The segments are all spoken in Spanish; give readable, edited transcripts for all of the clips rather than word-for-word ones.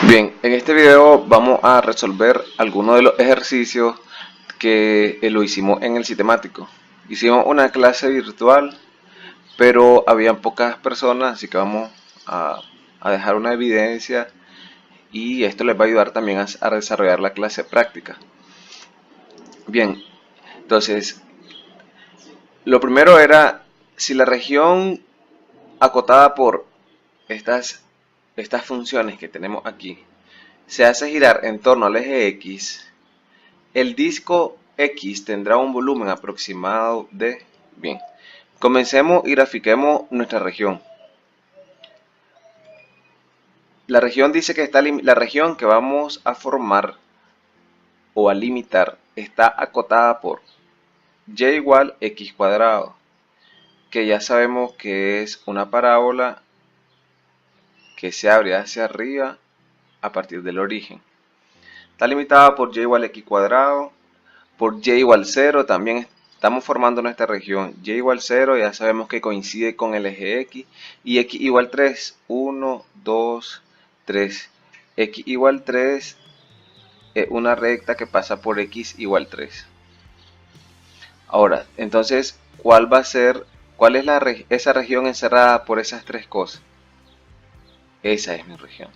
Bien, en este video vamos a resolver algunos de los ejercicios que lo hicimos en el sistemático. Hicimos una clase virtual, pero habían pocas personas, así que vamos a dejar una evidencia y esto les va a ayudar también a desarrollar la clase práctica. Bien, entonces, lo primero era si la región acotada por estas funciones que tenemos aquí se hace girar en torno al eje X, el disco X tendrá un volumen aproximado de... Bien, comencemos y grafiquemos nuestra región. La región dice que la región que vamos a formar o a limitar está acotada por y igual x cuadrado, que ya sabemos que es una parábola que se abre hacia arriba a partir del origen. Está limitada por y igual x cuadrado, por y igual 0, también estamos formando nuestra región. Y igual 0 ya sabemos que coincide con el eje X, y x igual 3, 1, 2, 3. X igual 3 es una recta que pasa por x igual 3. Ahora, entonces, ¿cuál es esa región encerrada por esas tres cosas? Esa es mi región.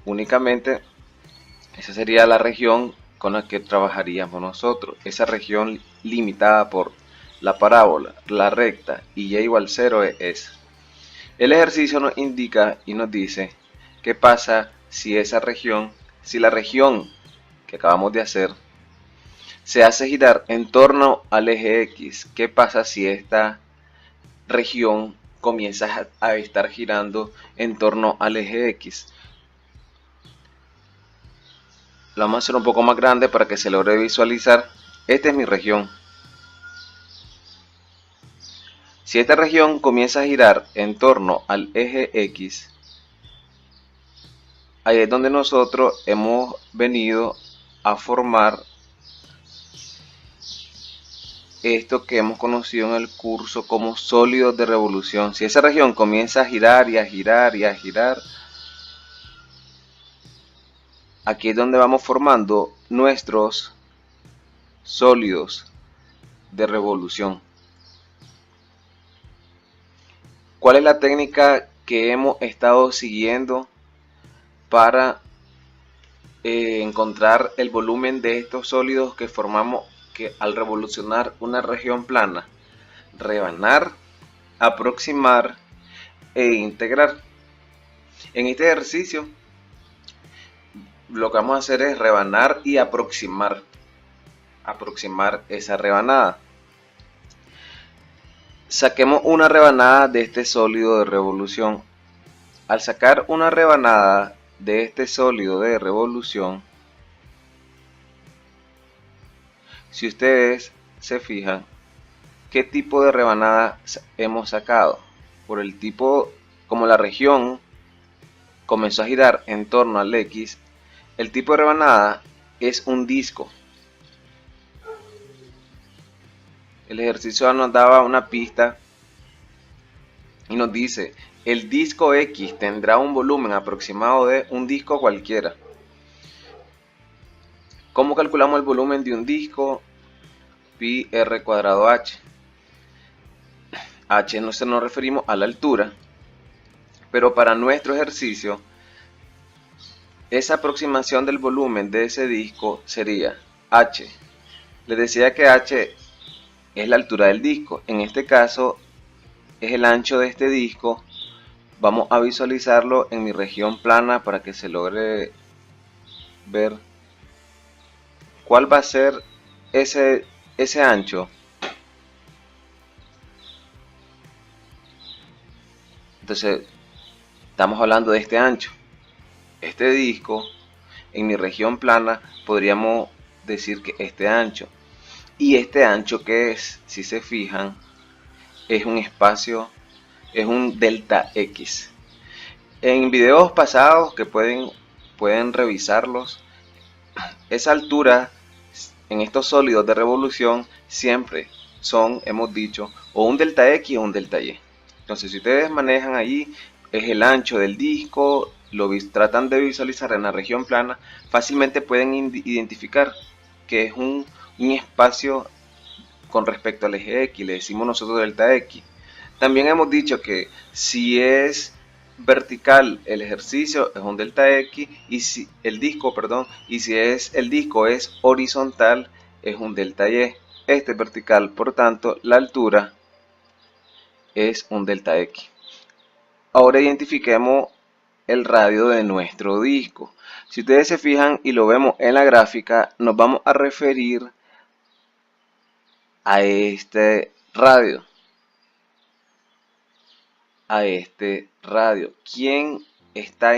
Únicamente, esa sería la región con la que trabajaríamos nosotros. Esa región limitada por la parábola, la recta y y igual 0 es esa. El ejercicio nos indica y nos dice qué pasa si la región que acabamos de hacer se hace girar en torno al eje X. ¿Qué pasa si esta región comienza a estar girando en torno al eje X? Lo vamos a hacer un poco más grande para que se logre visualizar. Esta es mi región. Si esta región comienza a girar en torno al eje X, ahí es donde nosotros hemos venido a formar esto que hemos conocido en el curso como sólidos de revolución. Si esa región comienza a girar y a girar y a girar, aquí es donde vamos formando nuestros sólidos de revolución. ¿Cuál es la técnica que hemos estado siguiendo para encontrar el volumen de estos sólidos que formamos al revolucionar una región plana? Rebanar, aproximar e integrar. En este ejercicio lo que vamos a hacer es rebanar y aproximar esa rebanada. Saquemos una rebanada de este sólido de revolución. Al sacar una rebanada de este sólido de revolución, si ustedes se fijan, ¿qué tipo de rebanada hemos sacado? Por el tipo, como la región comenzó a girar en torno al X, el tipo de rebanada es un disco. El ejercicio nos daba una pista y nos dice, el disco X tendrá un volumen aproximado de un disco cualquiera. ¿Cómo calculamos el volumen de un disco? Pi r cuadrado h. H no se nos referimos a la altura, pero para nuestro ejercicio, esa aproximación del volumen de ese disco sería h. Les decía que h es la altura del disco. En este caso es el ancho de este disco. Vamos a visualizarlo en mi región plana para que se logre ver cuál va a ser ese ancho. Entonces estamos hablando de este ancho. Este disco en mi región plana podríamos decir que este ancho. Y este ancho, que es, si se fijan, es un espacio, es un delta X. En videos pasados que pueden revisarlos, esa altura en estos sólidos de revolución siempre son, hemos dicho, o un delta X o un delta Y. Entonces, si ustedes manejan allí, es el ancho del disco tratan de visualizar en la región plana, fácilmente pueden identificar que es un espacio con respecto al eje X, le decimos nosotros delta X. También hemos dicho que si es vertical el ejercicio es un delta X, y si el disco, perdón, y si es el disco es horizontal es un delta Y. Este es vertical, por tanto la altura es un delta X. Ahora identifiquemos el radio de nuestro disco. Si ustedes se fijan y lo vemos en la gráfica, nos vamos a referir a este radio. ¿Quién está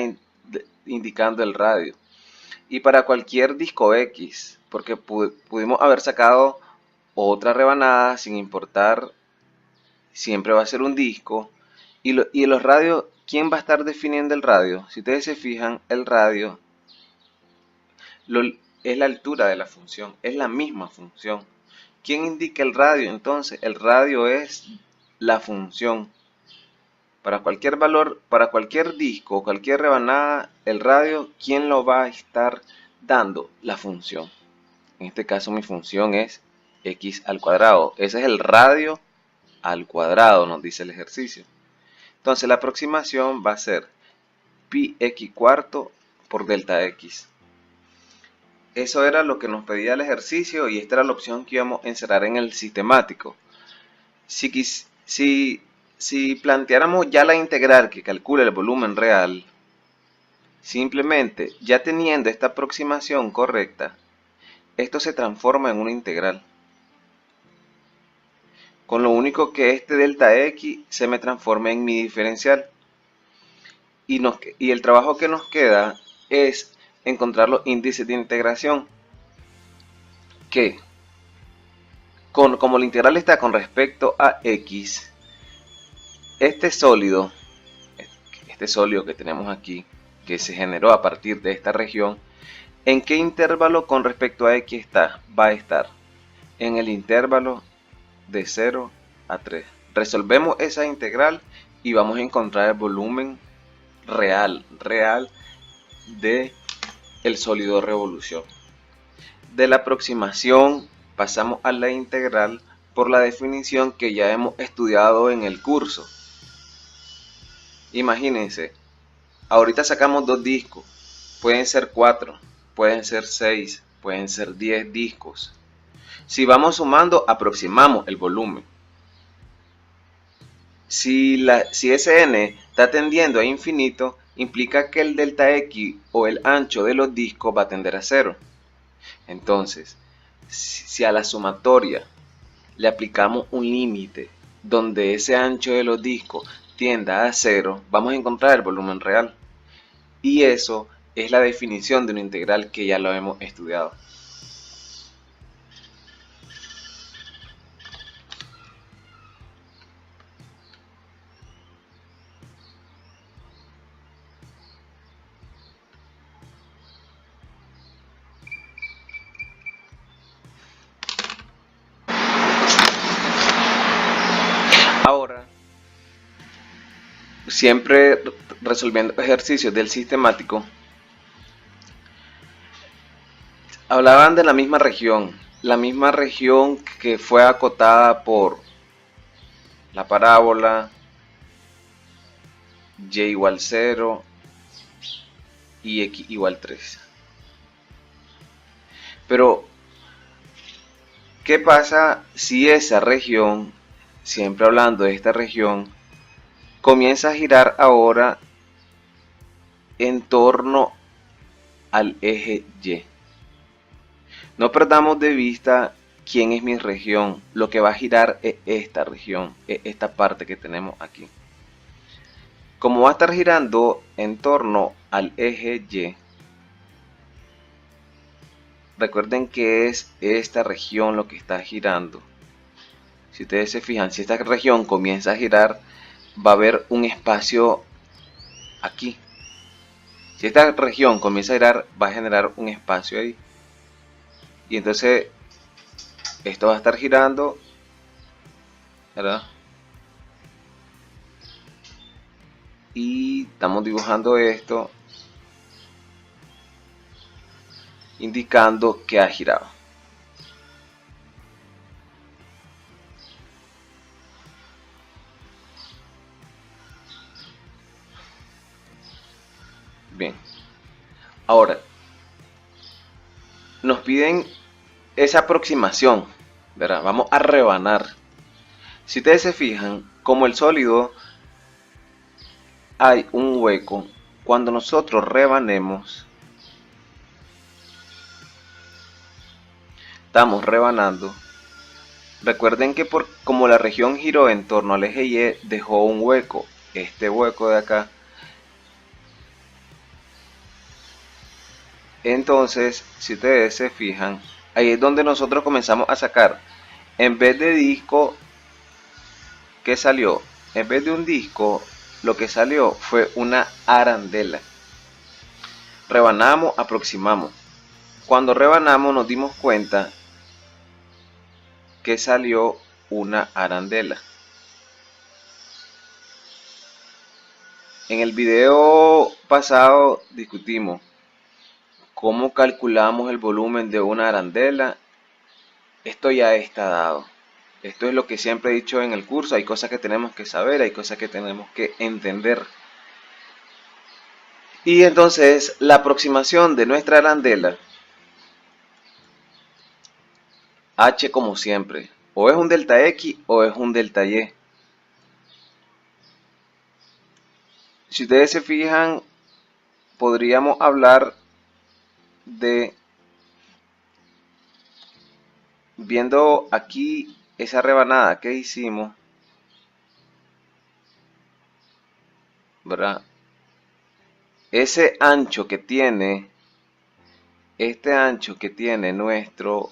indicando el radio? Y para cualquier disco X, porque pudimos haber sacado otra rebanada sin importar, siempre va a ser un disco. Y los radios, ¿quién va a estar definiendo el radio? Si ustedes se fijan, el radio es la altura de la función, es la misma función. ¿Quién indica el radio? Entonces, el radio es la función. Para cualquier valor, para cualquier disco, cualquier rebanada, el radio, ¿quién lo va a estar dando? La función. En este caso mi función es x al cuadrado. Ese es el radio al cuadrado, nos dice el ejercicio. Entonces la aproximación va a ser pi x cuarto por delta x. Eso era lo que nos pedía el ejercicio y esta era la opción que íbamos a encerrar en el sistemático. Si planteáramos ya la integral que calcula el volumen real, simplemente ya teniendo esta aproximación correcta, esto se transforma en una integral. Con lo único que este delta x se me transforma en mi diferencial. Y el trabajo que nos queda es encontrar los índices de integración. Que, como la integral está con respecto a x, este sólido que tenemos aquí, que se generó a partir de esta región, ¿en qué intervalo con respecto a x está? Va a estar en el intervalo de 0 a 3. Resolvemos esa integral y vamos a encontrar el volumen real de el sólido de revolución. De la aproximación pasamos a la integral por la definición que ya hemos estudiado en el curso. Imagínense, ahorita sacamos 2 discos, pueden ser 4, pueden ser 6, pueden ser 10 discos. Si vamos sumando, aproximamos el volumen. Si Sn está tendiendo a infinito, implica que el delta X o el ancho de los discos va a tender a 0. Entonces, si a la sumatoria le aplicamos un límite donde ese ancho de los discos tienda a 0, vamos a encontrar el volumen real. Y eso es la definición de una integral que ya lo hemos estudiado. Ahora, siempre resolviendo ejercicios del sistemático, hablaban de la misma región que fue acotada por la parábola y igual 0 y x igual 3. Pero, ¿qué pasa si esa región, siempre hablando de esta región, comienza a girar ahora en torno al eje Y? No perdamos de vista quién es mi región. Lo que va a girar es esta región, es esta parte que tenemos aquí. Como va a estar girando en torno al eje Y, recuerden que es esta región lo que está girando. Si ustedes se fijan, si esta región comienza a girar, va a haber un espacio aquí. Si esta región comienza a girar, va a generar un espacio ahí. Y entonces, esto va a estar girando, ¿verdad? Y estamos dibujando esto indicando que ha girado. Bien, ahora nos piden esa aproximación, ¿verdad? Vamos a rebanar. Si ustedes se fijan, como el sólido hay un hueco, cuando nosotros rebanemos, estamos rebanando. Recuerden que como la región giró en torno al eje Y, dejó un hueco, este hueco de acá. Entonces, si ustedes se fijan, ahí es donde nosotros comenzamos a sacar, en vez de disco, ¿qué salió? En vez de un disco, lo que salió fue una arandela. Rebanamos, aproximamos. Cuando rebanamos nos dimos cuenta que salió una arandela. En el video pasado discutimos cómo calculamos el volumen de una arandela. Esto ya está dado. Esto es lo que siempre he dicho en el curso. Hay cosas que tenemos que saber, hay cosas que tenemos que entender. Y entonces la aproximación de nuestra arandela, H como siempre, o es un delta X o es un delta Y. Si ustedes se fijan, podríamos hablar de, viendo aquí esa rebanada que hicimos, ¿verdad? Ese ancho que tiene, este ancho que tiene nuestra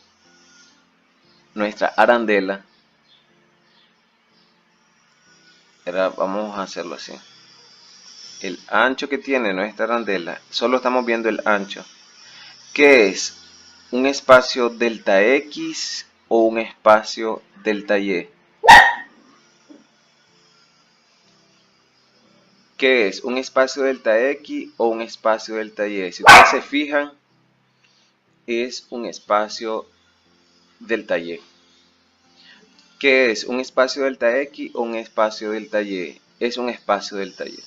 arandela, vamos a hacerlo así. El ancho que tiene nuestra arandela, solo estamos viendo el ancho, que es un espacio delta X o un espacio delta Y. ¿Qué es un espacio delta X o un espacio delta Y? Si ustedes se fijan, es un espacio delta Y. ¿Qué es un espacio delta X o un espacio delta Y? Es un espacio delta Y.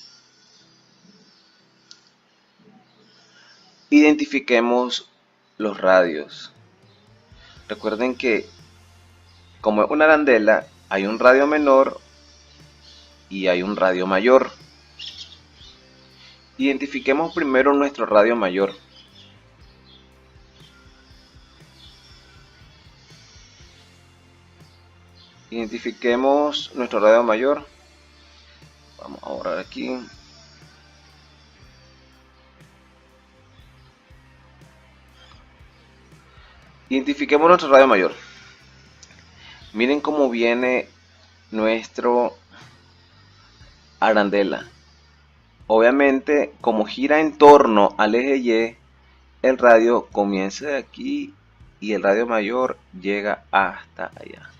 Identifiquemos los radios. Recuerden que como es una arandela, hay un radio menor y hay un radio mayor. Identifiquemos primero nuestro radio mayor. Identifiquemos nuestro radio mayor. Vamos a borrar aquí. Identifiquemos nuestro radio mayor. Miren cómo viene nuestro arandela. Obviamente, como gira en torno al eje Y, el radio comienza de aquí y el radio mayor llega hasta allá.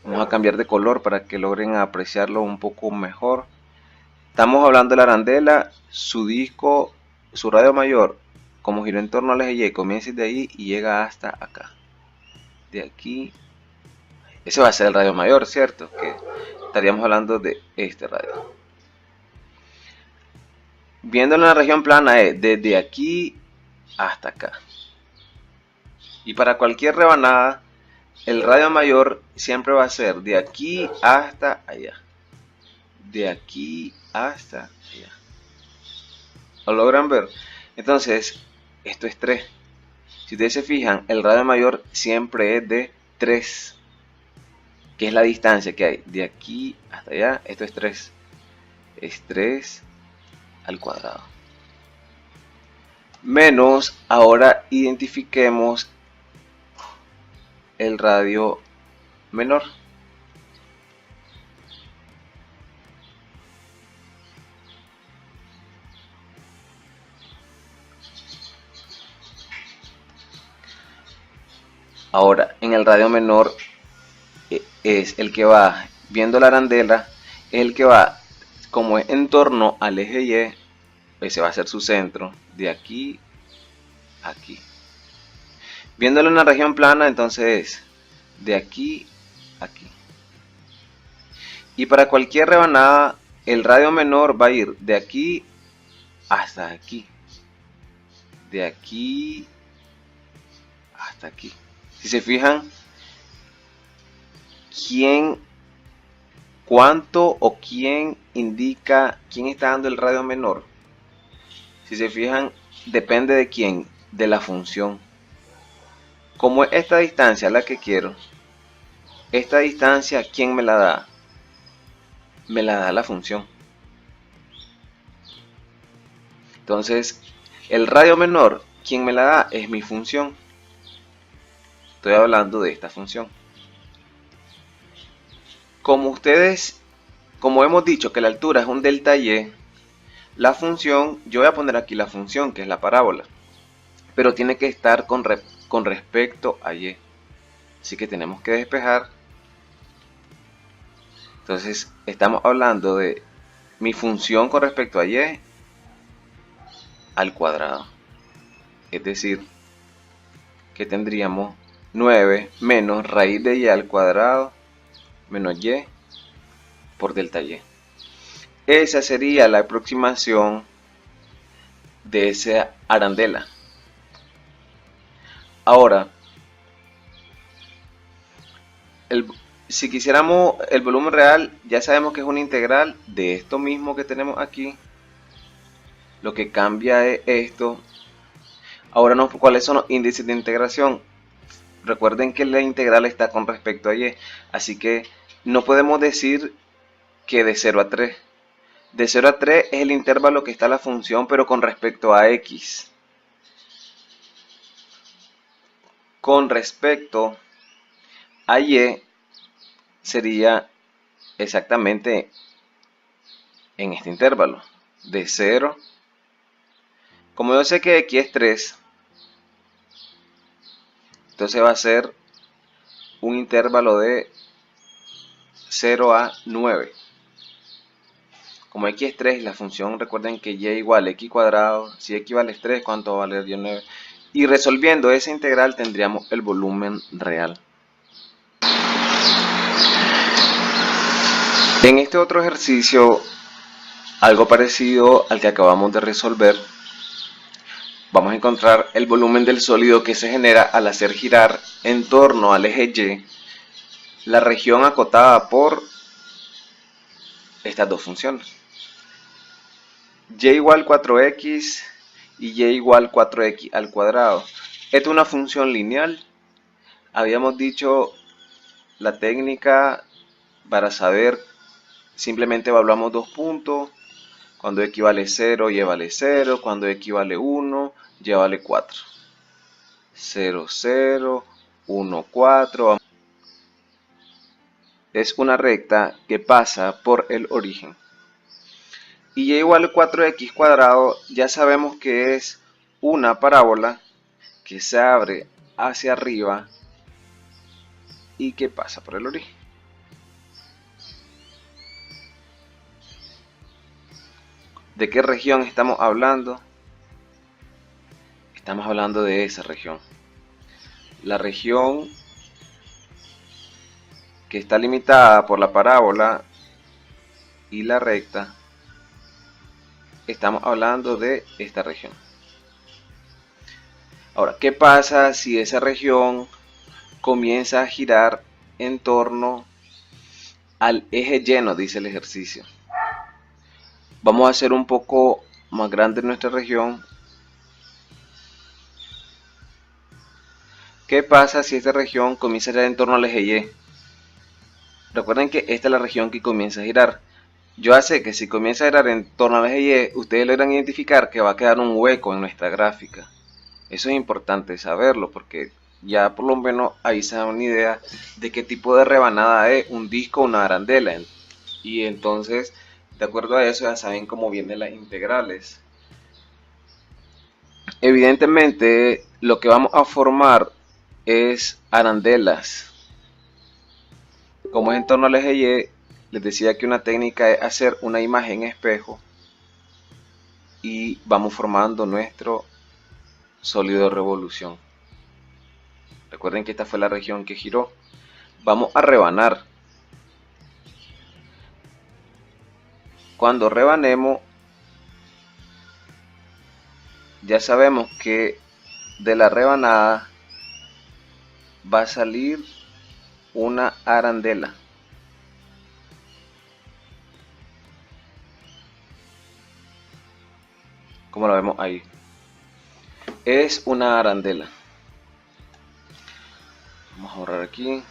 Vamos a cambiar de color para que logren apreciarlo un poco mejor. Estamos hablando de la arandela, su disco, su radio mayor, como giró en torno al eje Y, comienza de ahí y llega hasta acá. De aquí, ese va a ser el radio mayor, ¿cierto? Que estaríamos hablando de este radio. Viéndolo en la región plana es desde aquí hasta acá. Y para cualquier rebanada, el radio mayor siempre va a ser de aquí hasta allá. De aquí hasta allá. ¿Lo logran ver? Entonces, esto es 3. Si ustedes se fijan, el radio mayor siempre es de 3. Que es la distancia que hay de aquí hasta allá. Esto es 3. Es 3 al cuadrado. Menos, ahora identifiquemos el radio menor. Ahora, en el radio menor es el que va, viendo la arandela, es el que va, como es en torno al eje Y, ese va a ser su centro, de aquí aquí. Viéndolo en una región plana, entonces de aquí a aquí. Y para cualquier rebanada, el radio menor va a ir de aquí hasta aquí. De aquí hasta aquí. Si se fijan, cuánto o quién indica quién está dando el radio menor. Si se fijan, depende de quién, de la función. Como es esta distancia la que quiero, esta distancia, ¿quién me la da? Me la da la función. Entonces, el radio menor, ¿quién me la da? Es mi función. Estoy hablando de esta función. Como hemos dicho que la altura es un delta y, la función, yo voy a poner aquí la función, que es la parábola, pero tiene que estar con respecto a y. Así que tenemos que despejar. Entonces, estamos hablando de mi función con respecto a y al cuadrado. Es decir, que tendríamos 9 menos raíz de y al cuadrado menos y por delta y. Esa sería la aproximación de esa arandela. Ahora, si quisiéramos el volumen real, ya sabemos que es una integral de esto mismo que tenemos aquí. Lo que cambia es esto. Ahora, ¿cuáles son los índices de integración? Recuerden que la integral está con respecto a y, así que no podemos decir que de 0 a 3. De 0 a 3 es el intervalo que está la función, pero con respecto a x. Con respecto a y sería exactamente en este intervalo, de 0. Como yo sé que x es 3, entonces va a ser un intervalo de 0 a 9. Como x es 3, la función, recuerden que y igual a x cuadrado, si x vale 3, ¿cuánto va a valer y 9? Y resolviendo esa integral tendríamos el volumen real. En este otro ejercicio, algo parecido al que acabamos de resolver, vamos a encontrar el volumen del sólido que se genera al hacer girar en torno al eje y la región acotada por estas dos funciones. Y igual 4x y y igual 4x al cuadrado. Esta es una función lineal. Habíamos dicho la técnica para saber, simplemente evaluamos dos puntos. Cuando x vale 0, y vale 0. Cuando x vale 1, y vale 4. 0, 0, 1, 4. Es una recta que pasa por el origen. Y y igual a 4x cuadrado, ya sabemos que es una parábola que se abre hacia arriba y que pasa por el origen. ¿De qué región estamos hablando? Estamos hablando de esa región. La región que está limitada por la parábola y la recta, estamos hablando de esta región. Ahora, ¿qué pasa si esa región comienza a girar en torno al eje lleno? Dice el ejercicio. Vamos a hacer un poco más grande nuestra región. ¿Qué pasa si esta región comienza a girar en torno al eje Y? Recuerden que esta es la región que comienza a girar. Yo sé que si comienza a girar en torno al eje Y, ustedes logran identificar que va a quedar un hueco en nuestra gráfica. Eso es importante saberlo porque ya por lo menos ahí se da una idea de qué tipo de rebanada es un disco o una arandela. Y entonces, de acuerdo a eso, ya saben cómo vienen las integrales. Evidentemente, lo que vamos a formar es arandelas. Como es en torno al eje Y, les decía que una técnica es hacer una imagen espejo y vamos formando nuestro sólido de revolución. Recuerden que esta fue la región que giró. Vamos a rebanar. Cuando rebanemos, ya sabemos que de la rebanada va a salir una arandela. Como lo vemos ahí. Es una arandela. Vamos a borrar aquí.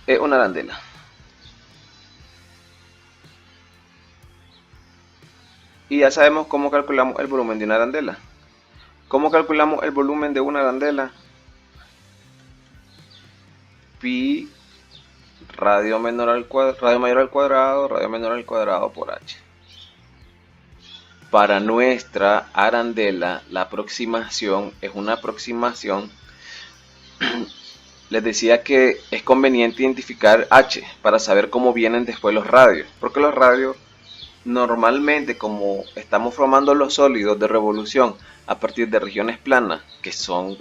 Es una arandela. Y ya sabemos cómo calculamos el volumen de una arandela. ¿Cómo calculamos el volumen de una arandela? Pi radio mayor al cuadrado, radio menor al cuadrado por h. Para nuestra arandela, la aproximación es una aproximación. Les decía que es conveniente identificar h para saber cómo vienen después los radios, porque los radios normalmente, como estamos formando los sólidos de revolución a partir de regiones planas que son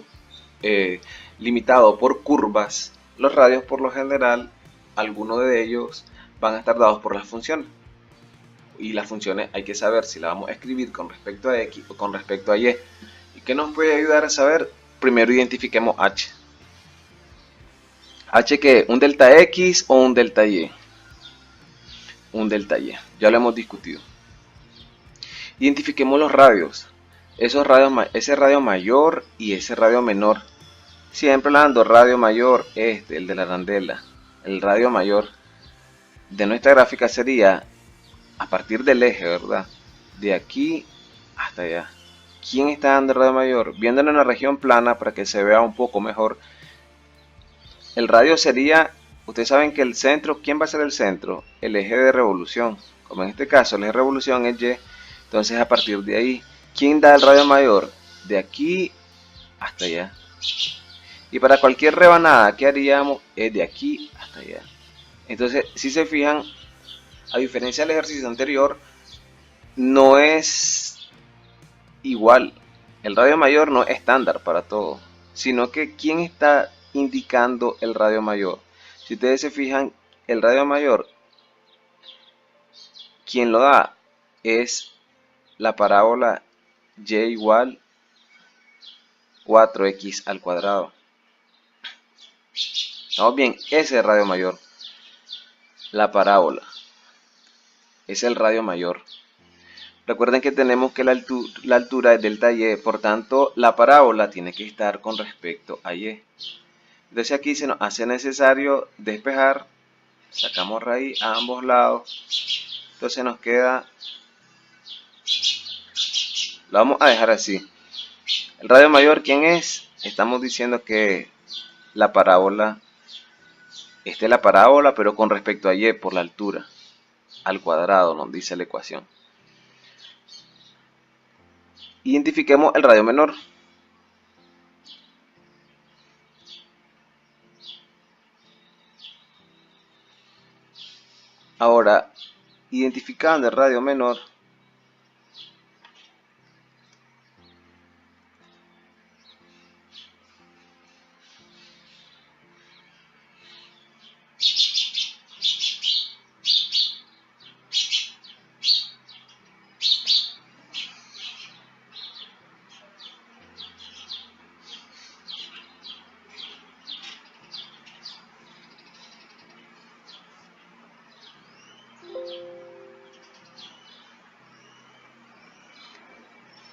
limitados por curvas, los radios por lo general, algunos de ellos van a estar dados por las funciones. Y las funciones hay que saber si las vamos a escribir con respecto a x o con respecto a y. ¿Y qué nos puede ayudar a saber? Primero identifiquemos h. ¿H qué? ¿Un delta x o un delta y? Un delta y. Ya lo hemos discutido. Identifiquemos los radios. Ese radio mayor y ese radio menor. Siempre hablando, radio mayor, el de la arandela. El radio mayor de nuestra gráfica sería a partir del eje, ¿verdad? De aquí hasta allá. ¿Quién está dando el radio mayor? Viéndolo en la región plana para que se vea un poco mejor. El radio sería, ustedes saben que el centro, ¿quién va a ser el centro? El eje de revolución. Como en este caso el eje de revolución es Y, entonces a partir de ahí, ¿quién da el radio mayor? De aquí hasta allá. Y para cualquier rebanada que haríamos es de aquí hasta allá. Entonces, si se fijan, a diferencia del ejercicio anterior, no es igual. El radio mayor no es estándar para todo, sino que ¿quién está indicando el radio mayor? Si ustedes se fijan, el radio mayor, quien lo da es la parábola y igual 4x al cuadrado. ¿Estamos bien? Ese es el radio mayor. La parábola es el radio mayor. Recuerden que tenemos que la altura es delta y, por tanto la parábola tiene que estar con respecto a y. Entonces aquí se nos hace necesario despejar, sacamos raíz a ambos lados, entonces nos queda, lo vamos a dejar así. El radio mayor, ¿quién es? Estamos diciendo que la parábola, esta es la parábola, pero con respecto a y por la altura, al cuadrado, nos dice la ecuación. Identifiquemos el radio menor. Ahora, identificando el radio menor,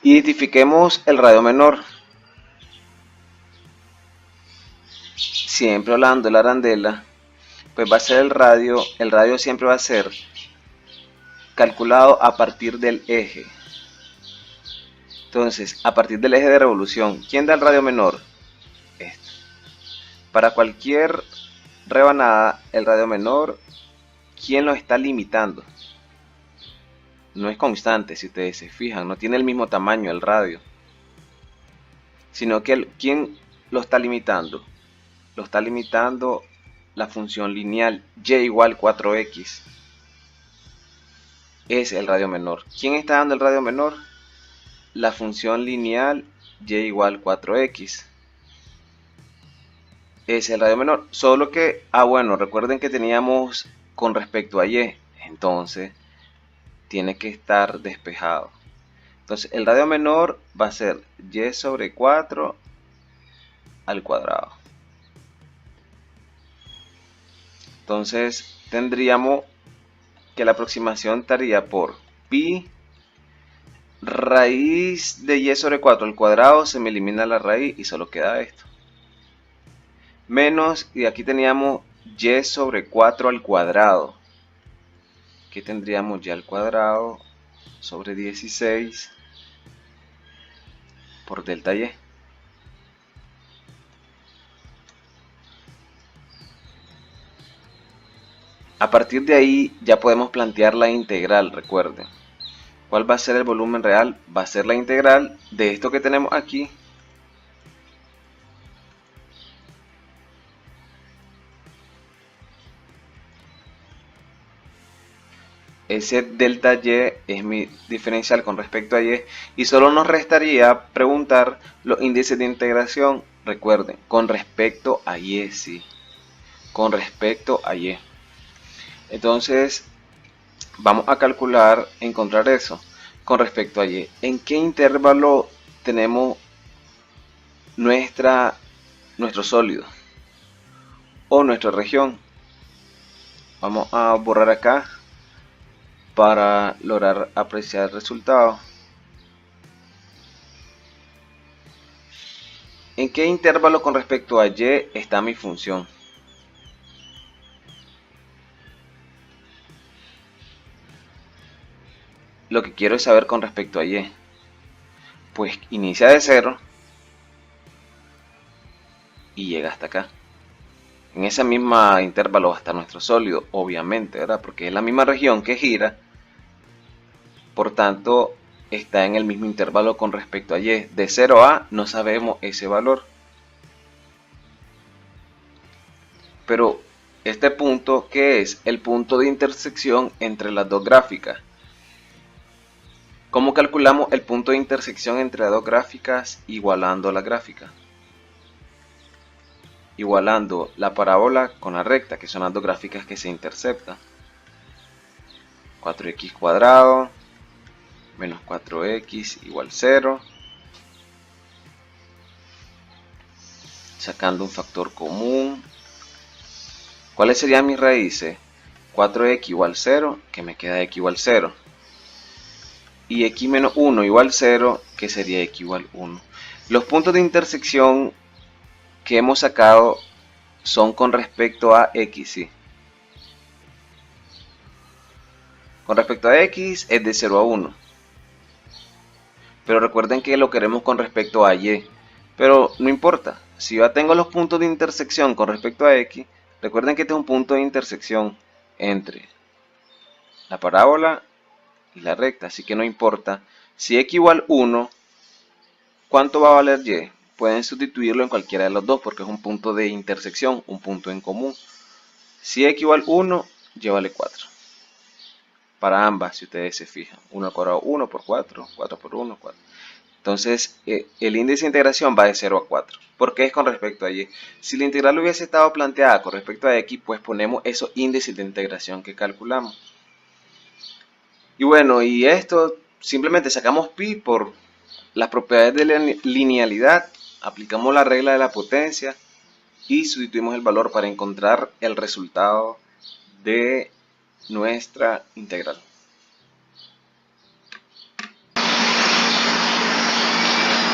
identifiquemos el radio menor. Siempre hablando de la arandela, pues va a ser el radio siempre va a ser calculado a partir del eje. Entonces, a partir del eje de revolución, ¿quién da el radio menor? Este. Para cualquier rebanada, el radio menor, ¿quién lo está limitando? No es constante, si ustedes se fijan, no tiene el mismo tamaño el radio, sino que ¿quién lo está limitando? Lo está limitando la función lineal y igual 4x. es el radio menor. ¿Quién está dando el radio menor? La función lineal y igual 4x. Es el radio menor. Solo que, bueno, recuerden que teníamos con respecto a y. Entonces, tiene que estar despejado. Entonces, el radio menor va a ser y sobre 4 al cuadrado. Entonces, tendríamos que la aproximación estaría por pi raíz de y sobre 4 al cuadrado, se me elimina la raíz y solo queda esto. Menos, y aquí teníamos y sobre 4 al cuadrado. Aquí tendríamos y al cuadrado sobre 16 por delta y. A partir de ahí ya podemos plantear la integral, recuerden. ¿Cuál va a ser el volumen real? Va a ser la integral de esto que tenemos aquí. Ese delta y es mi diferencial con respecto a y. Y solo nos restaría preguntar los índices de integración. Recuerden, con respecto a y, sí. Con respecto a y. Entonces, vamos a calcular, encontrar eso. Con respecto a y. ¿En qué intervalo tenemos nuestro sólido o nuestra región? Vamos a borrar acá para lograr apreciar el resultado. ¿En qué intervalo con respecto a y está mi función? Lo que quiero es saber con respecto a y. Pues inicia de 0 y llega hasta acá. En ese mismo intervalo va a estar nuestro sólido, obviamente, ¿verdad? Porque es la misma región que gira. Por tanto, está en el mismo intervalo con respecto a y. De 0 a no sabemos ese valor. Pero este punto, ¿qué es? El punto de intersección entre las dos gráficas. ¿Cómo calculamos el punto de intersección entre las dos gráficas? Igualando la gráfica. Igualando la parábola con la recta, que son las dos gráficas que se interceptan. 4x cuadrado menos 4x igual 0. Sacando un factor común. ¿Cuáles serían mis raíces? 4x igual 0, que me queda x igual 0. Y x menos 1 igual 0, que sería x igual 1. Los puntos de intersección que hemos sacado son con respecto a x, ¿sí? Con respecto a x es de 0 a 1. Pero recuerden que lo queremos con respecto a y. Pero no importa. Si yo tengo los puntos de intersección con respecto a x, recuerden que este es un punto de intersección entre la parábola y la recta. Así que no importa. Si x igual 1, ¿cuánto va a valer y? Pueden sustituirlo en cualquiera de los dos porque es un punto de intersección, un punto en común. Si x igual 1, y vale 4. Para ambas, si ustedes se fijan. 1 al cuadrado 1 por 4, 4 por 1, 4. Entonces, el índice de integración va de 0 a 4. ¿Por qué es con respecto a y? Si la integral hubiese estado planteada con respecto a x, pues ponemos esos índices de integración que calculamos. Y bueno, y esto simplemente sacamos pi por las propiedades de la linealidad, aplicamos la regla de la potencia y sustituimos el valor para encontrar el resultado de nuestra integral.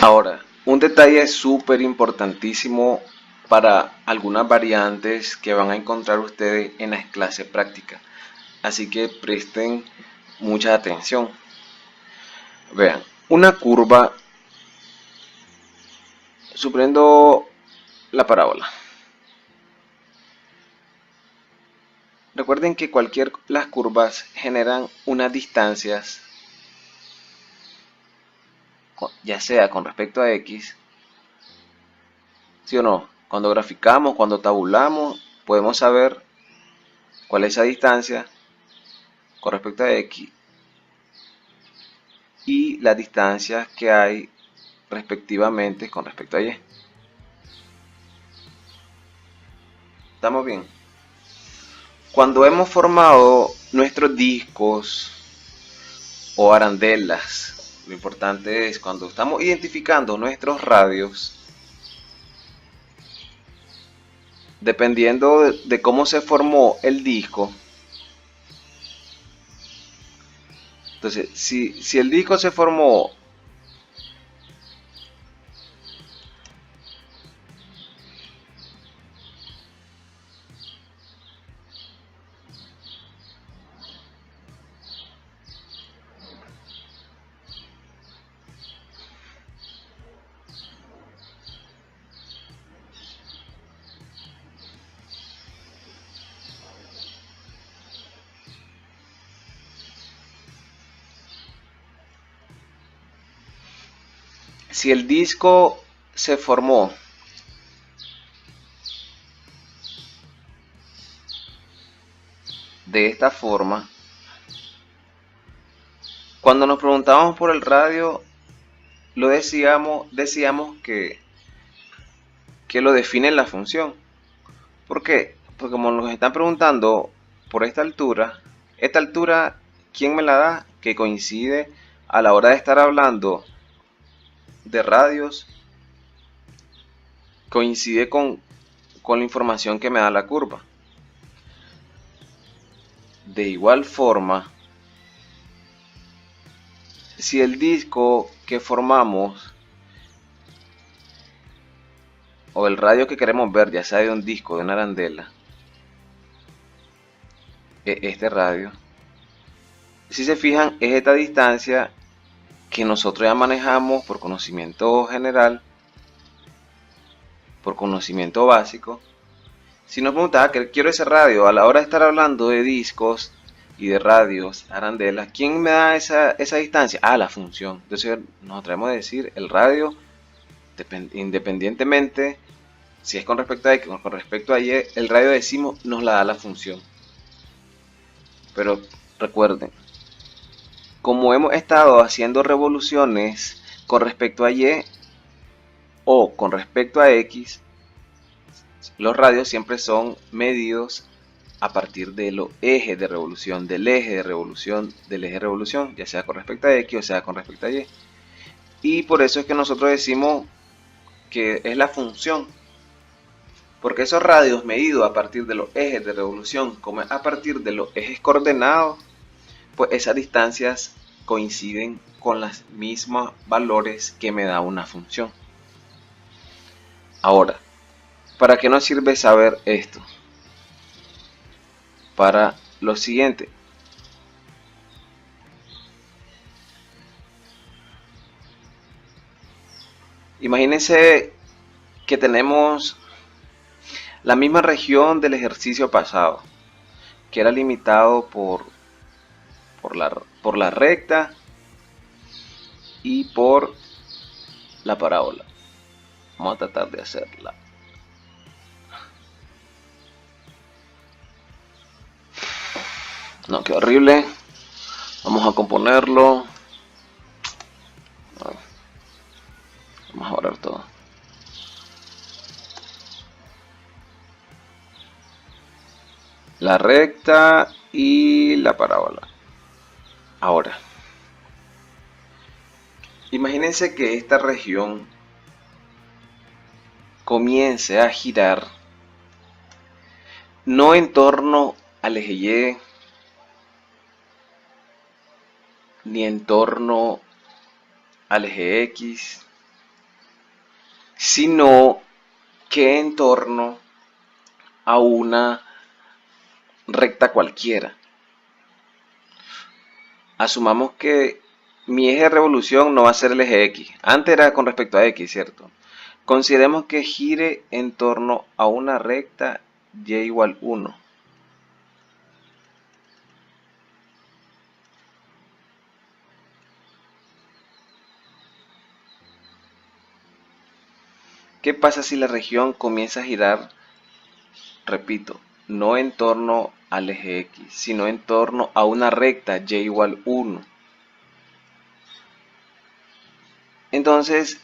Ahora, un detalle súper importantísimo para algunas variantes que van a encontrar ustedes en las clases prácticas. Así que presten mucha atención. Vean, una curva, suponiendo la parábola. Recuerden que las curvas generan unas distancias, ya sea con respecto a x, ¿sí o no? Cuando graficamos, cuando tabulamos, podemos saber cuál es esa distancia con respecto a x y las distancias que hay respectivamente con respecto a Y. ¿Estamos bien? Cuando hemos formado nuestros discos o arandelas, lo importante es cuando estamos identificando nuestros radios, dependiendo de cómo se formó el disco. Entonces, si el disco se formó si el disco se formó de esta forma, cuando nos preguntábamos por el radio, decíamos que lo define la función. ¿Por qué? Porque como nos están preguntando por esta altura, ¿quién me la da? Que coincide a la hora de estar hablando de radios, coincide con la información que me da la curva. De igual forma, si el disco que formamos o el radio que queremos ver, ya sea de un disco, de una arandela, este radio, si se fijan, es esta distancia que nosotros ya manejamos por conocimiento general, por conocimiento básico. Si nos preguntaba que quiero ese radio, a la hora de estar hablando de discos y de radios, arandelas, ¿quién me da esa distancia? Ah, la función. Entonces nos atrevemos a decir el radio, independientemente si es con respecto a X o con respecto a Y, el radio decimos nos la da la función. Pero recuerden, como hemos estado haciendo revoluciones con respecto a Y o con respecto a X, los radios siempre son medidos a partir de los ejes de revolución, del eje de revolución, del eje de revolución, ya sea con respecto a X o sea con respecto a Y. Y por eso es que nosotros decimos que es la función, porque esos radios medidos a partir de los ejes de revolución, como a partir de los ejes coordenados, pues esas distancias coinciden con los mismos valores que me da una función. Ahora, ¿para qué nos sirve saber esto? Para lo siguiente. Imagínense que tenemos la misma región del ejercicio pasado, que era limitado por la recta y por la parábola. Vamos a tratar de hacerla. No, qué horrible. Vamos a componerlo. Vamos a borrar todo. La recta y la parábola. Ahora, imagínense que esta región comience a girar no en torno al eje Y, ni en torno al eje X, sino que en torno a una recta cualquiera. Asumamos que mi eje de revolución no va a ser el eje X. Antes era con respecto a X, ¿cierto? Consideremos que gire en torno a una recta Y igual 1. ¿Qué pasa si la región comienza a girar, repito, no en torno al eje X, sino en torno a una recta Y igual 1? Entonces,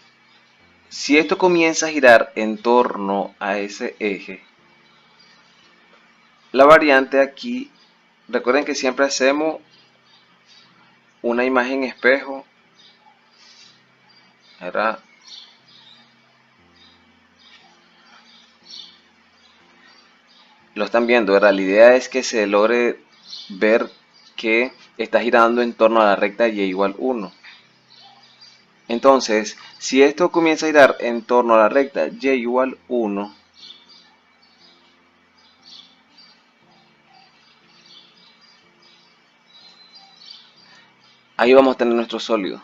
si esto comienza a girar en torno a ese eje, la variante aquí, recuerden que siempre hacemos una imagen espejo. Era, lo están viendo, ¿verdad? La idea es que se logre ver que está girando en torno a la recta y igual 1. Entonces, si esto comienza a girar en torno a la recta y igual 1, ahí vamos a tener nuestro sólido.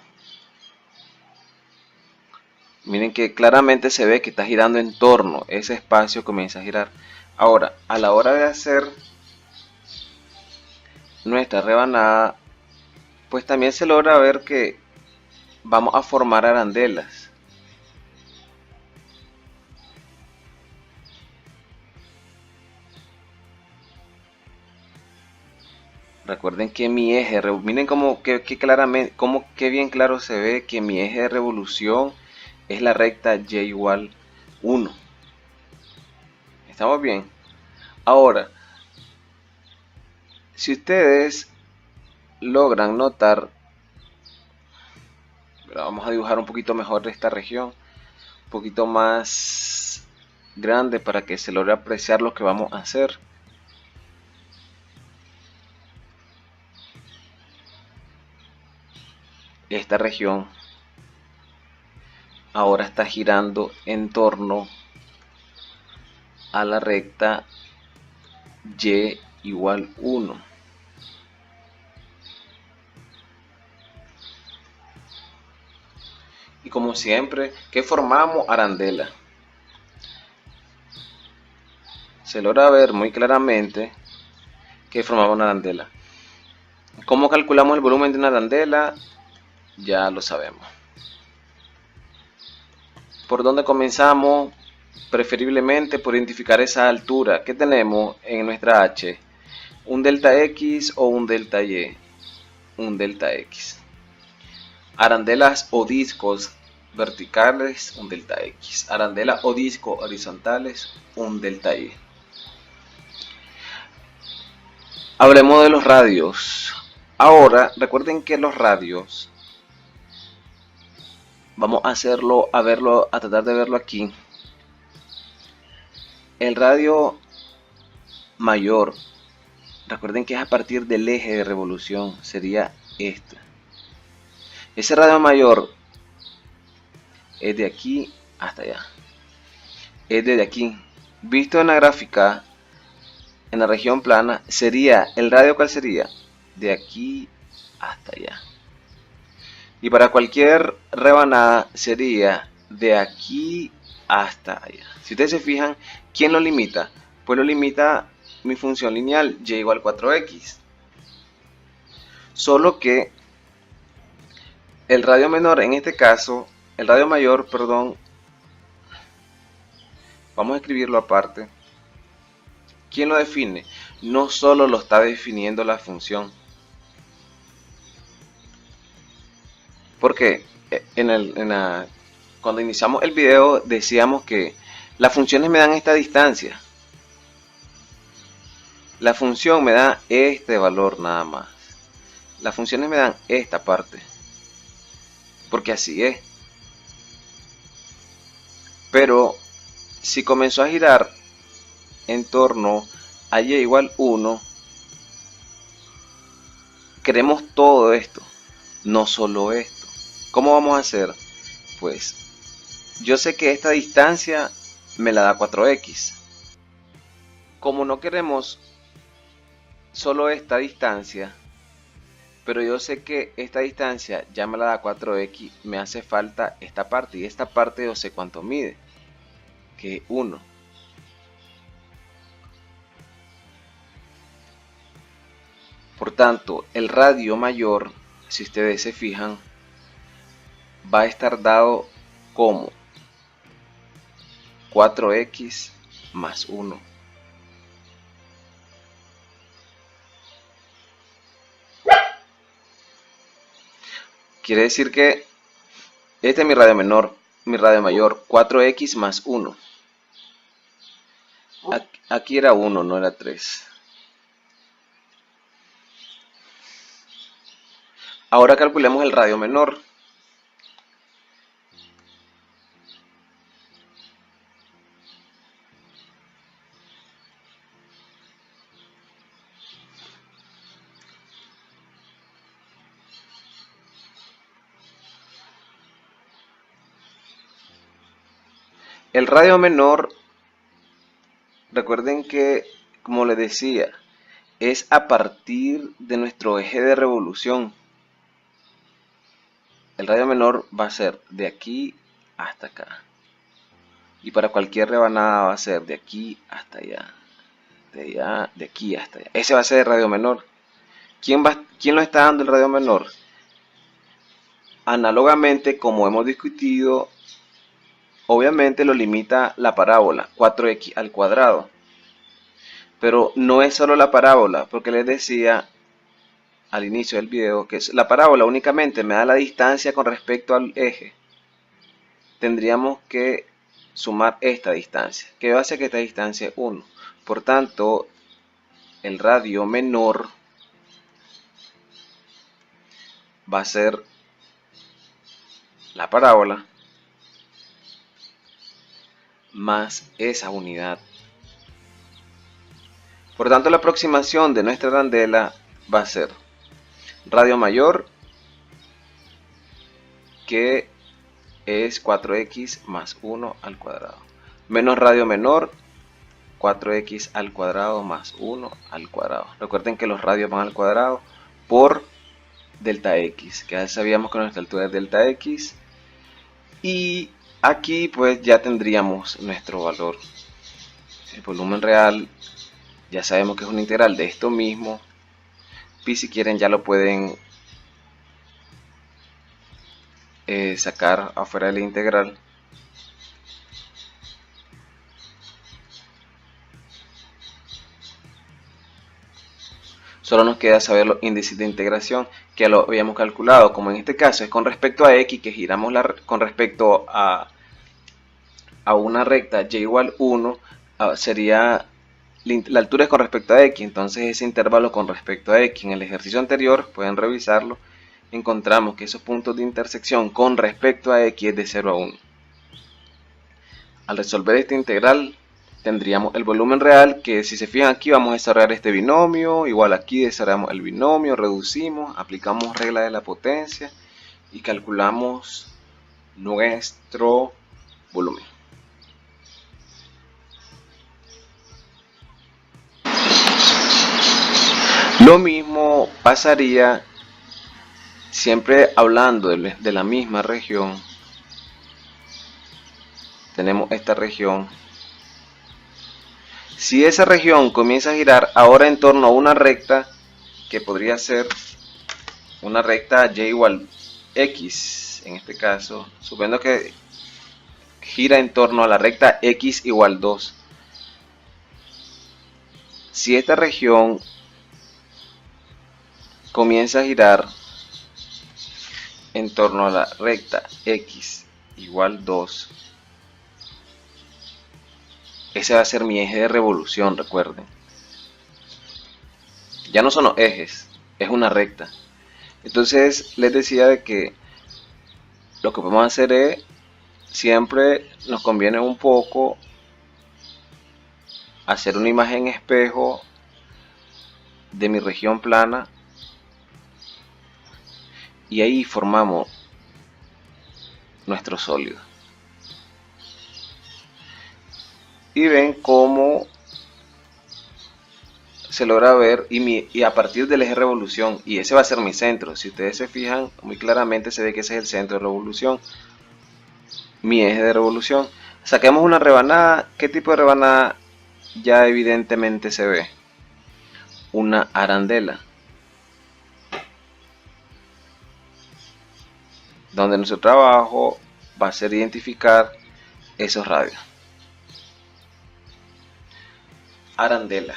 Miren que claramente se ve que está girando en torno, ese espacio comienza a girar. Ahora, a la hora de hacer nuestra rebanada, pues también se logra ver que vamos a formar arandelas. Recuerden que mi eje, miren cómo que claramente, cómo que bien claro se ve que mi eje de revolución es la recta y igual 1. ¿Estamos bien? Ahora, si ustedes logran notar, vamos a dibujar un poquito mejor esta región, un poquito más grande para que se logre apreciar lo que vamos a hacer. Esta región ahora está girando en torno a la recta y igual 1. Y como siempre, ¿qué formamos? Arandela. Se logra ver muy claramente que formamos una arandela. ¿Cómo calculamos el volumen de una arandela? Ya lo sabemos. ¿Por dónde comenzamos? Preferiblemente por identificar esa altura que tenemos en nuestra H. Un delta X o un delta Y. Un delta X. Arandelas o discos verticales, un delta X. Arandelas o discos horizontales, un delta Y. Hablemos de los radios. Ahora, recuerden que los radios, vamos a hacerlo, a tratar de verlo aquí. El radio mayor, recuerden que es a partir del eje de revolución, sería este. Ese radio mayor es de aquí hasta allá. Es desde aquí. Visto en la gráfica, en la región plana, sería, ¿el radio cuál sería? De aquí hasta allá. Y para cualquier rebanada sería de aquí hasta allá. Si ustedes se fijan, ¿quién lo limita? Pues lo limita mi función lineal, y igual 4x. Solo que el radio menor, en este caso, el radio mayor, perdón, vamos a escribirlo aparte. ¿Quién lo define? No solo lo está definiendo la función. Porque cuando iniciamos el video decíamos que las funciones me dan esta distancia. La función me da este valor nada más. Las funciones me dan esta parte. Porque así es. Pero si comenzó a girar en torno a y igual 1, queremos todo esto, no solo esto. ¿Cómo vamos a hacer? Pues yo sé que esta distancia me la da 4x. Como no queremos solo esta distancia, pero yo sé que esta distancia ya me la da 4x, me hace falta esta parte, y esta parte yo sé cuánto mide, que es 1. Por tanto, el radio mayor, si ustedes se fijan, va a estar dado como 4x más 1. Quiere decir que Este es mi radio menor, mi radio mayor, 4x más 1. Aquí era 1, no era 3. Ahora calculemos el radio menor. El radio menor, recuerden que, como les decía, es a partir de nuestro eje de revolución. El radio menor va a ser de aquí hasta acá. Y para cualquier rebanada va a ser de aquí hasta allá. De allá, de aquí hasta allá. Ese va a ser el radio menor. ¿Quién lo está dando el radio menor? Análogamente, como hemos discutido, obviamente lo limita la parábola, 4x al cuadrado. Pero no es solo la parábola, porque les decía al inicio del video que la parábola únicamente me da la distancia con respecto al eje. Tendríamos que sumar esta distancia, que hace que esta distancia es 1. Por tanto, el radio menor va a ser la parábola más esa unidad. Por tanto, la aproximación de nuestra arandela va a ser radio mayor, que es 4x más 1 al cuadrado, menos radio menor, 4x al cuadrado más 1 al cuadrado. Recuerden que los radios van al cuadrado por delta x, que ya sabíamos que nuestra altura es delta x. Y aquí pues ya tendríamos nuestro valor. El volumen real ya sabemos que es una integral de esto mismo. Pi, si quieren, ya lo pueden sacar afuera de la integral. Solo nos queda saber los índices de integración, que ya lo habíamos calculado. Como en este caso es con respecto a x, que giramos con respecto a una recta y igual 1, sería la altura es con respecto a x, entonces ese intervalo con respecto a x. En el ejercicio anterior, pueden revisarlo, encontramos que esos puntos de intersección con respecto a x es de 0 a 1. Al resolver esta integral, tendríamos el volumen real, que si se fijan aquí vamos a desarrollar este binomio, igual aquí desarrollamos el binomio, reducimos, aplicamos regla de la potencia y calculamos nuestro volumen. Lo mismo pasaría siempre hablando de la misma región. Tenemos esta región. Si esa región comienza a girar ahora en torno a una recta, que podría ser una recta y igual x, en este caso, suponiendo que gira en torno a la recta x igual 2. Si esta región comienza a girar en torno a la recta x igual 2, ese va a ser mi eje de revolución, recuerden. Ya no son los ejes, es una recta. Entonces les decía de que lo que podemos hacer es, siempre nos conviene un poco hacer una imagen espejo de mi región plana, y ahí formamos nuestro sólido. Y ven cómo se logra ver, y a partir del eje de revolución, y ese va a ser mi centro. Si ustedes se fijan, muy claramente se ve que ese es el centro de revolución, mi eje de revolución. Saquemos una rebanada. ¿Qué tipo de rebanada? Ya evidentemente se ve una arandela, donde nuestro trabajo va a ser identificar esos radios. Arandela.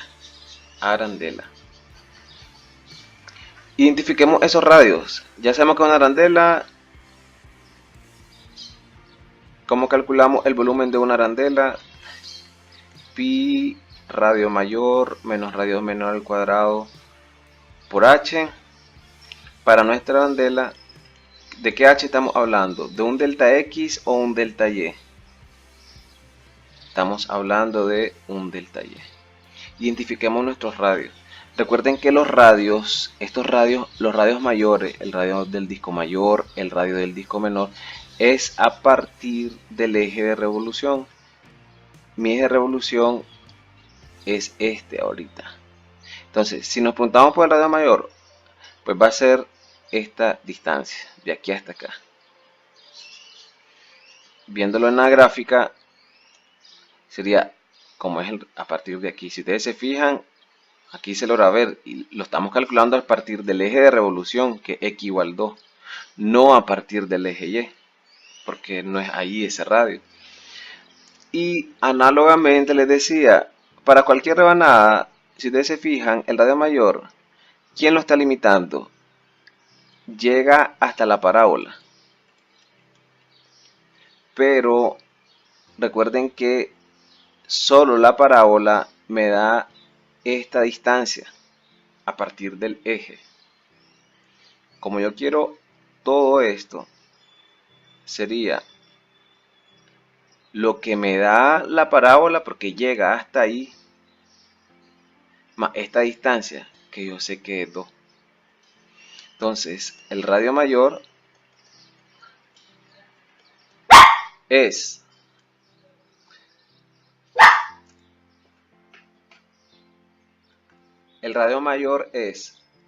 Identifiquemos esos radios. Ya sabemos que una arandela ¿Cómo calculamos el volumen de una arandela? Pi radio mayor menos radio menor al cuadrado por h. Para nuestra arandela, ¿de qué h estamos hablando? ¿De un delta x o un delta y? Estamos hablando de un delta y. Identifiquemos nuestros radios. Recuerden que los radios, los radios mayores, el radio del disco mayor, el radio del disco menor, es a partir del eje de revolución. Mi eje de revolución es este ahorita. Entonces, si nos preguntamos por el radio mayor, pues va a ser esta distancia, de aquí hasta acá. Viéndolo en la gráfica, sería como es a partir de aquí. Si ustedes se fijan, aquí se logra ver y lo estamos calculando a partir del eje de revolución, que es x igual 2, no a partir del eje y, porque no es ahí ese radio. Y análogamente les decía, para cualquier rebanada, si ustedes se fijan, el radio mayor, ¿quién lo está limitando? Llega hasta la parábola. Pero recuerden que solo la parábola me da esta distancia a partir del eje. Como yo quiero todo esto, sería lo que me da la parábola porque llega hasta ahí, más esta distancia que yo sé que es 2. Entonces, el radio mayor es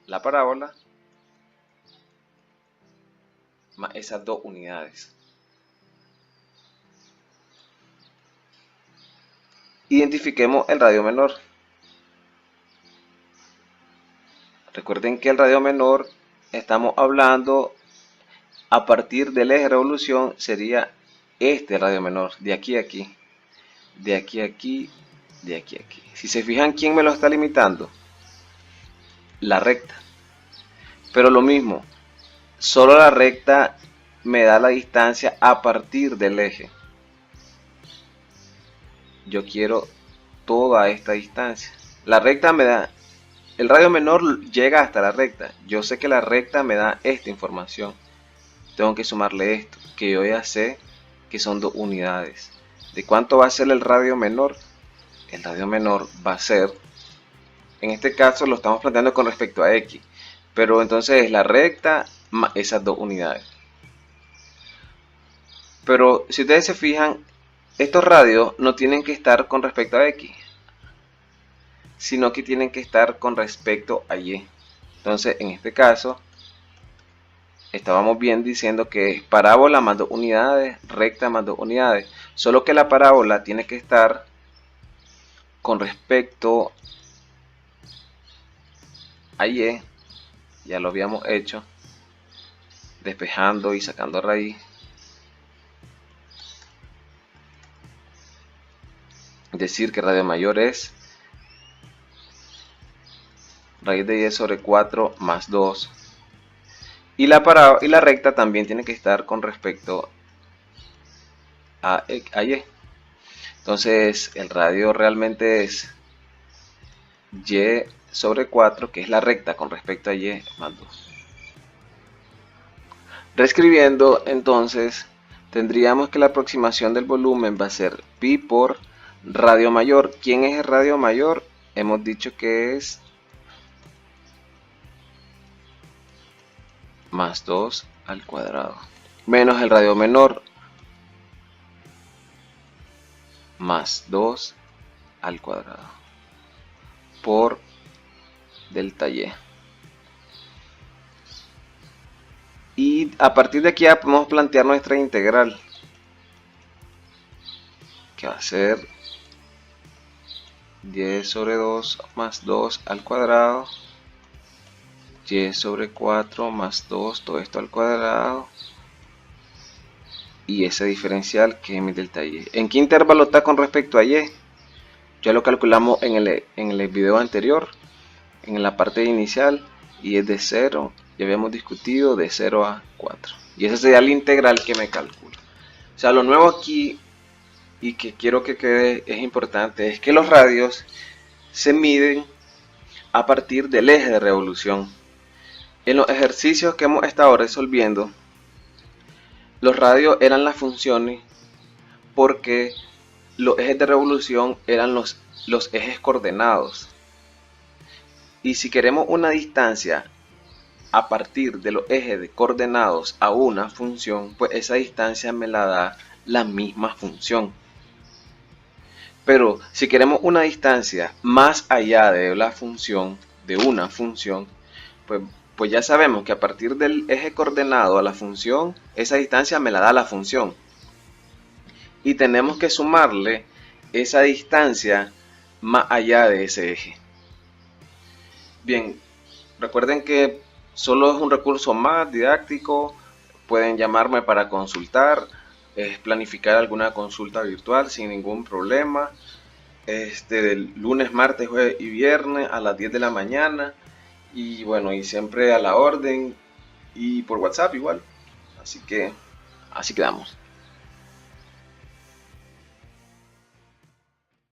la parábola más esas 2 unidades. Identifiquemos el radio menor. Recuerden que el radio menor estamos hablando a partir del eje de revolución, sería este radio menor, de aquí a aquí, de aquí a aquí, de aquí a aquí. Si se fijan, ¿quién me lo está limitando? La recta. Pero lo mismo, solo la recta me da la distancia a partir del eje. Yo quiero toda esta distancia. La recta me da, el radio menor llega hasta la recta. Yo sé que la recta me da esta información. Tengo que sumarle esto, que yo ya sé que son 2 unidades. ¿De cuánto va a ser el radio menor? El radio menor va a ser, en este caso lo estamos planteando con respecto a x, pero entonces es la recta más esas 2 unidades. Pero si ustedes se fijan, estos radios no tienen que estar con respecto a x, sino que tienen que estar con respecto a y. Entonces, en este caso, estábamos bien diciendo que es parábola más 2 unidades, recta más 2 unidades. Solo que la parábola tiene que estar con respecto a y, ya lo habíamos hecho, despejando y sacando raíz. Decir que radio mayor es raíz de y sobre 4 más 2. Y la recta también tiene que estar con respecto a y. Entonces el radio realmente es y sobre 4, que es la recta con respecto a y más 2. Reescribiendo, entonces, tendríamos que la aproximación del volumen va a ser pi por radio mayor. ¿Quién es el radio mayor? Hemos dicho que es más 2 al cuadrado, menos el radio menor, más 2 al cuadrado, por delta y. Y a partir de aquí ya podemos plantear nuestra integral, que va a ser y sobre 2 más 2 al cuadrado, y sobre 4 más 2, todo esto al cuadrado, y ese diferencial que es mi delta y. ¿En qué intervalo está con respecto a y? Ya lo calculamos en el video anterior, en la parte inicial, y es de 0, ya habíamos discutido de 0 a 4. Y esa sería la integral que me calcula. sea, lo nuevo aquí y que quiero que quede es importante es que los radios se miden a partir del eje de revolución. En los ejercicios que hemos estado resolviendo, los radios eran las funciones porque los ejes de revolución eran los ejes coordenados. Y si queremos una distancia a partir de los ejes de coordenados a una función, pues esa distancia me la da la misma función. Pero si queremos una distancia más allá de la función, de una función, pues ya sabemos que a partir del eje coordenado a la función, esa distancia me la da la función. Y tenemos que sumarle esa distancia más allá de ese eje. Bien, recuerden que solo es un recurso más didáctico. Pueden llamarme para consultar, planificar alguna consulta virtual sin ningún problema. Del lunes, martes, jueves y viernes a las 10 de la mañana. Y bueno, y siempre a la orden y por WhatsApp igual. Así que así quedamos.